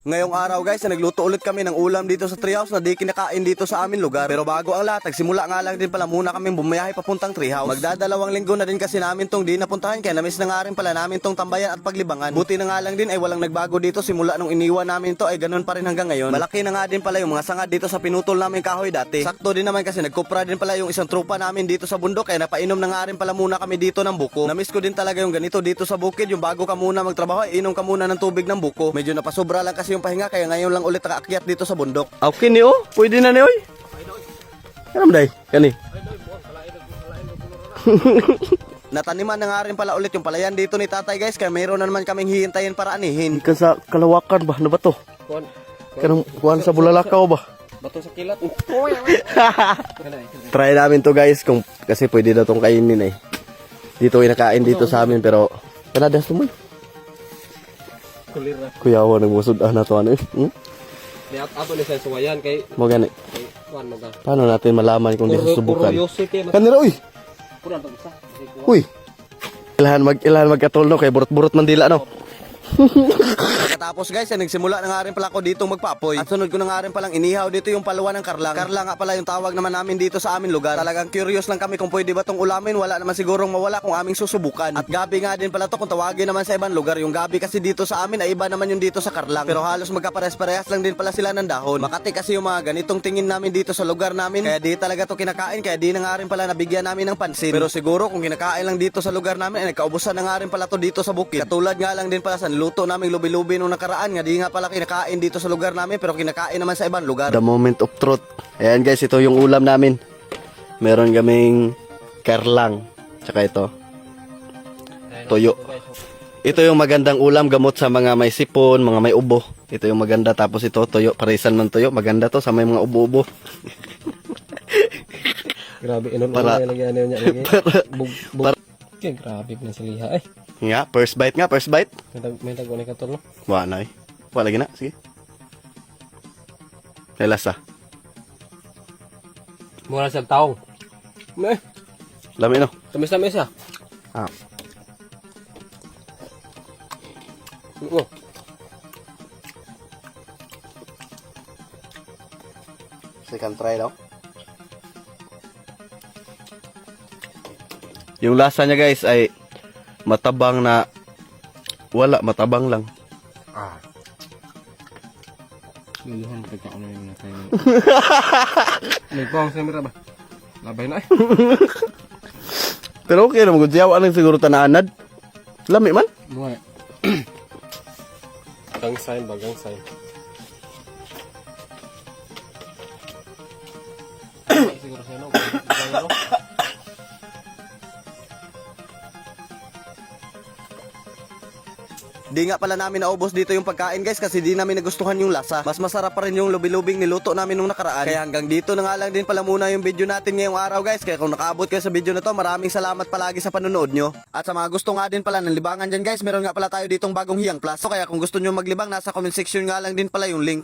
Ngayong araw guys, nagluto ulit kami ng ulam dito sa treehouse na di kinakain dito sa amin lugar. Pero bago ang lahat, simula nga lang din pala muna kaming bumiyahe papuntang treehouse. Magdadalawang linggo na din kasi namin tong di napuntahan, kaya namiss na nga rin pala namin tong tambayan at paglibangan. Buti na nga lang din ay walang nagbago dito simula nung iniwan namin to ay ganun pa rin hanggang ngayon. Malaki na nga din pala yung mga sanga dito sa pinutol namin kahoy dati. Sakto din naman kasi nagkupra din pala yung isang trupa namin dito sa bundok, kaya napainom na nga rin pala muna kami dito ng buko. Namiss ko din talaga yung ganito dito sa bukid, yung bago ka muna magtrabaho ay inom ka muna ng tubig ng buko. Medyo napasobra lang kasi yung pahinga, kaya ngayon lang ulit nakaakyat dito sa bundok. Okay ni oh, pwede na ni oy. Kanam day, kani. Nataniman na nga rin pala ulit yung palayan dito ni tatay guys, kaya mayroon na naman kaming hihintayin para anihin. Ikan sa kalawakan ba? Ano ba to? Kuhan sa bulalakaw ba? Bato sa kilat. Try namin to guys kung kasi pwede daw tong kainin eh. Dito inakain dito sa amin pero kanadas mo. Kulira. Kuyawa nagmusod na to ano eh. Di ato ni sa suwayan kay Mo gani. kuan mo ga. Paano natin malaman kung di susubukan? Curiosity. Kanira uy. Kuran to isa. Uy. Ilahan magkatulno kay burot-burot man dila no. Tapos guys, nagsimula na nga rin pala ako dito magpapoy. At sunod ko na nga rin palang inihaw dito yung palawan ng karlang. Karlang nga pala yung tawag naman namin dito sa amin lugar. Talagang curious lang kami kung pwede ba tong ulamin. Wala naman sigurong mawala kung aming susubukan. At gabi nga din pala to kung tawagin naman sa ibang lugar. Yung gabi kasi dito sa amin ay iba naman yung dito sa karlang. Pero halos magkapares-parehas lang din pala sila ng dahon. Makati kasi yung mga ganitong tingin namin dito sa lugar namin. Kaya di talaga to kinakain. Kaya di na nga rin pala nabigyan namin ng pansin. Pero siguro kung kinakain lang dito sa lugar namin ay nagkaubusan na nga rin pala to dito sa bukid. Katulad nga lang din pala sa niluto naming lubi-lubi nung nakaraan nga di nga pala kinakain dito sa lugar namin pero kinakain naman sa ibang lugar. The moment of truth. Ayan guys, ito yung ulam namin. Meron kaming karlang. Tsaka ito. Toyo. Ito yung magandang ulam gamot sa mga may sipon, mga may ubo. Ito yung maganda. Tapos ito, toyo. Parisan man toyo. Maganda to sa may mga ubo-ubo. Grabe inon Para- lagi ano niya lagi. para- Kay grabe na sa liha ay. Nga, first bite nga, first bite. May tag ni katol no. Wala na eh. Wala lagi na, sige. Lasa. Mura sa taong. Me, Lami no. tamis-tamis ah. Ah. Oh. Second try daw. Yung lasa niya guys ay matabang na matabang lang. Ah. Luluhan pagka ano yung natay. May pang sa mira ba? Labay na eh. Pero okay naman, kung siyaw anong siguro tanaanad. Lami man. Buhay. Gangsain ba? Gangsain. Siguro sa'yo no? Gangsain no? Di nga pala namin naubos dito yung pagkain guys kasi di namin nagustuhan yung lasa. Mas masarap pa rin yung lubi-lubing niluto namin nung nakaraan. Kaya hanggang dito na nga lang din pala muna yung video natin ngayong araw guys. Kaya kung nakaabot kayo sa video na to, maraming salamat palagi sa panonood nyo. At sa mga gusto nga din pala ng libangan dyan guys, meron nga pala tayo ditong bagong Hiyang Plus. So kaya kung gusto nyo maglibang, nasa comment section nga lang din pala yung link.